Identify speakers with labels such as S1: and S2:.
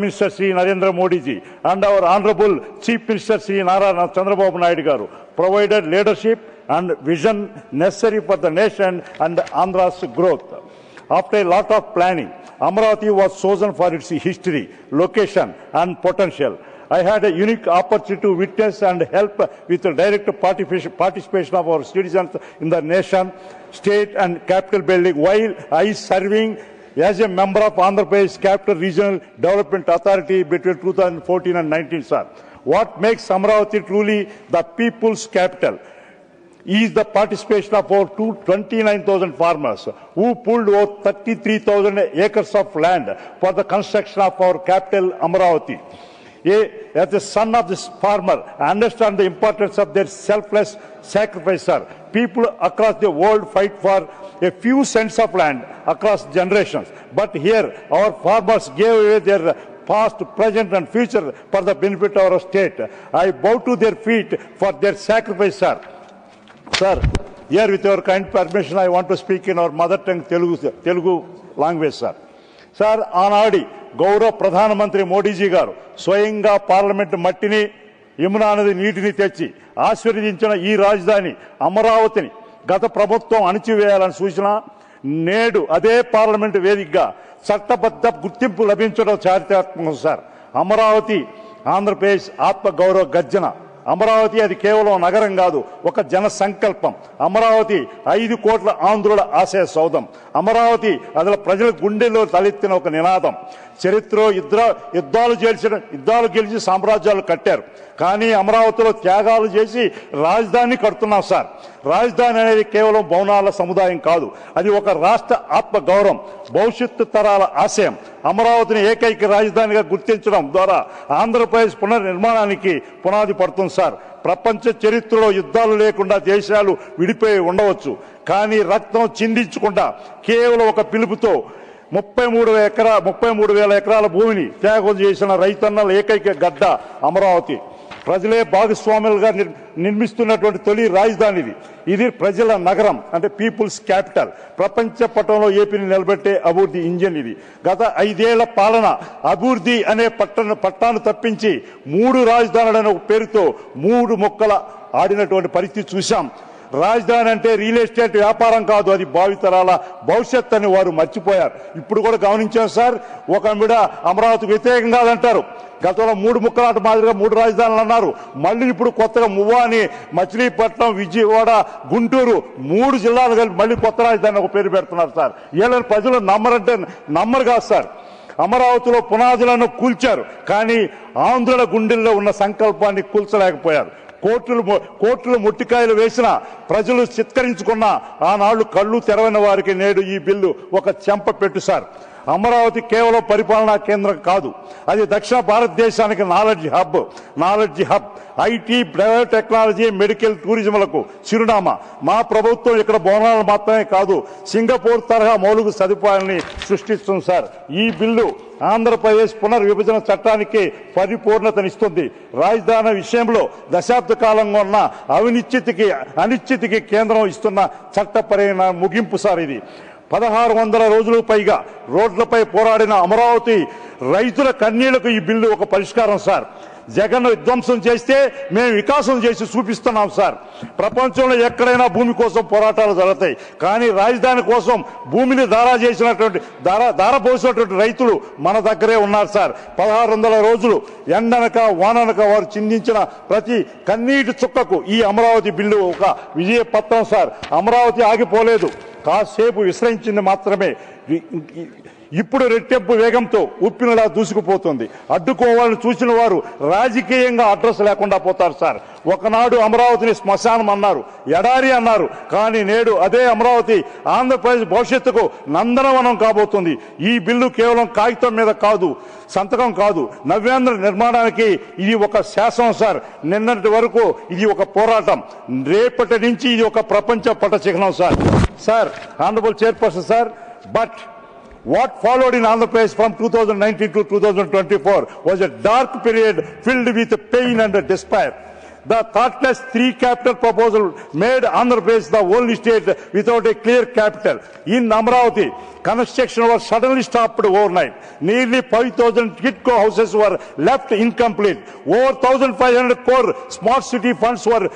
S1: Minister Sri Narendra Modi ji and our Honorable Chief Minister Sri Narayana Chandrababu Naidu garu provided leadership and vision necessary for the nation and Andhra's growth. After a lot of planning, Amaravati was chosen for its history, location and potential. I had a unique opportunity to witness and help with the direct participation of our citizens in the nation, state and capital building while I serving as a member of Andhra Pradesh Capital Regional Development Authority between 2014 and 19, sir. What makes Amaravati truly the people's capital is the participation of over 29,000 farmers who pulled over 33,000 acres of land for the construction of our capital, Amaravati. As the son of this farmer, I understand the importance of their selfless sacrifice, sir. People across the world fight for a few cents of land across generations. But here, our farmers gave away their past, present and future for the benefit of our state. I bow to their feet for their sacrifice, sir. Sir, here with your kind permission, I want to speak in our mother tongue Telugu language, sir. Sir, ఆనాడి గౌరవ ప్రధానమంత్రి మోడీజీ గారు స్వయంగా parliament మట్టిని యమునా నది నీటిని తెచ్చి ఆశీర్వదించిన ఈ రాజధాని అమరావతిని గత ప్రభుత్వం అణచివేయాలని సూచన నేడు అదే పార్లమెంట్ వేదికగా చట్టబద్ధ గుర్తింపు లభించడం చారిత్రాత్మకం సార్. అమరావతి ఆంధ్రప్రదేశ్ ఆత్మ గౌరవ గర్జన. అమరావతి అది కేవలం నగరం కాదు, ఒక జన సంకల్పం. అమరావతి 5 కోట్ల ఆంధ్రుల ఆశయ సౌధం. అమరావతి అసలు ప్రజల గుండెల్లో తలెత్తిన ఒక నినాదం. చరిత్రలో యుద్ధాలు గెలిచి సామ్రాజ్యాలు కట్టారు, కానీ అమరావతిలో త్యాగాలు చేసి రాజధాని కడుతున్నాం సార్. రాజధాని అనేది కేవలం భవనాల సముదాయం కాదు, అది ఒక రాష్ట్ర ఆత్మ గౌరవం, భవిష్యత్తు తరాల ఆశయం. అమరావతిని ఏకైక రాజధానిగా గుర్తించడం ద్వారా ఆంధ్రప్రదేశ్ పునర్నిర్మాణానికి పునాది పడుతుంది సార్. ప్రపంచ చరిత్రలో యుద్ధాలు లేకుండా దేశాలు విడిపోయి ఉండవచ్చు, కానీ రక్తం చిందించకుండా కేవలం ఒక పిలుపుతో 33,000 ఎకరాల భూమిని త్యాగం చేసిన రైతన్నల ఏకైక గడ్డ అమరావతి. ప్రజలే భాగస్వాములుగా నిర్మిస్తున్నటువంటి తొలి రాజధాని ఇది ప్రజల నగరం, అంటే పీపుల్స్ క్యాపిటల్. ప్రపంచ పటంలో ఏపీని నిలబెట్టే అభివృద్ధి ఇంజిన్ ఇది. గత 5 ఏళ్ల పాలన అభివృద్ధి అనే పట్టాన్ని తప్పించి 3 రాజధానులనే పేరుతో 3 మొక్కల ఆడినటువంటి పరిస్థితి చూశాం. రాజధాని అంటే రియల్ ఎస్టేట్ వ్యాపారం కాదు, అది భావితరాల భవిష్యత్ అని వారు మర్చిపోయారు. ఇప్పుడు కూడా గమనించాం సార్, ఒక ఆవిడ అమరావతికి వ్యతిరేకం కాదంటారు. గతంలో 3 ముక్కలాట మాదిరిగా 3 రాజధానులు అన్నారు. మళ్ళీ ఇప్పుడు కొత్తగా మువ్వాని, మచిలీపట్నం, విజయవాడ, గుంటూరు 3 జిల్లాలు కలిపి మళ్ళీ కొత్త రాజధాని ఒక పేరు పెడుతున్నారు సార్. వీళ్ళని ప్రజలు నమ్మరంటే నమ్మరు కాదు సార్. అమరావతిలో పునాదులను కూల్చారు, కానీ ఆంధ్రుల గుండెల్లో ఉన్న సంకల్పాన్ని కూల్చలేకపోయారు. కోట్లు ముట్టికాయలు వేసిన ప్రజలు చిత్కరించుకున్న ఆనాళ్లు కళ్ళు తెరవైన వారికి నేడు ఈ బిల్లు ఒక చెంప పెట్టు సార్. అమరావతి కేవలం పరిపాలనా కేంద్రం కాదు, అది దక్షిణ భారతదేశానికి knowledge hub, IT, biotechnology, medical, టూరిజంలకు చిరునామా. మా ప్రభుత్వం ఇక్కడ భవనాలు మాత్రమే కాదు, సింగపూర్ తరహా మౌలిక సదుపాయాలని సృష్టిస్తుంది సార్. ఈ బిల్లు ఆంధ్రప్రదేశ్ పునర్విభజన చట్టానికి పరిపూర్ణతనిస్తుంది. రాజధాని విషయంలో దశాబ్ద కాలంగా ఉన్న అనిశ్చితికి కేంద్రం ఇస్తున్న చట్టపరమైన ముగింపు సార్ ఇది. 1600 రోజులకు పైగా రోడ్లపై పోరాడిన అమరావతి రైతుల కన్నీళ్లకు ఈ బిల్లు ఒక పరిష్కారం సార్. జగన్ విధ్వంసం చేస్తే మేము వికాసం చేసి చూపిస్తున్నాం సార్. ప్రపంచంలో ఎక్కడైనా భూమి కోసం పోరాటాలు జరుగుతాయి, కానీ రాజధాని కోసం భూమిని దారపోసినటువంటి రైతులు మన దగ్గరే ఉన్నారు సార్. 1600 రోజులు ఎండనక వాననక వారు చిందించిన ప్రతి కన్నీటి చుక్కకు ఈ అమరావతి బిల్లు ఒక విజయ పత్రం సార్. అమరావతి ఆగిపోలేదు, కాసేపు విశ్రయించింది మాత్రమే. ఇప్పుడు రెట్టెప్పు వేగంతో ఉప్పినలా దూసుకుపోతుంది. అడ్డుకోవాలని చూసిన వారు రాజకీయంగా అడ్రస్ లేకుండా పోతారు సార్. ఒకనాడు అమరావతిని శ్మశానం అన్నారు, ఎడారి అన్నారు, కానీ నేడు అదే అమరావతి ఆంధ్రప్రదేశ్ భవిష్యత్తుకు నందనవనం కాబోతుంది. ఈ బిల్లు కేవలం కాగితం మీద కాదు, సంతకం కాదు, నవ్యాంధ్ర నిర్మాణానికి ఇది ఒక శాసనం సార్. నిన్నటి వరకు ఇది ఒక పోరాటం, రేపటి నుంచి ఇది ఒక ప్రపంచ పట చిహ్నం sir. Sir, honourable chairperson sir, but what followed in Andhra Pradesh from 2019 to 2024 was a dark period filled with pain and despair. The thoughtless three capital proposal made Andhra Pradesh the only state without a clear capital. In Amravati, construction was suddenly stopped overnight. Nearly 5,000 Kitco houses were left incomplete. Over 1,500 crore smart city funds were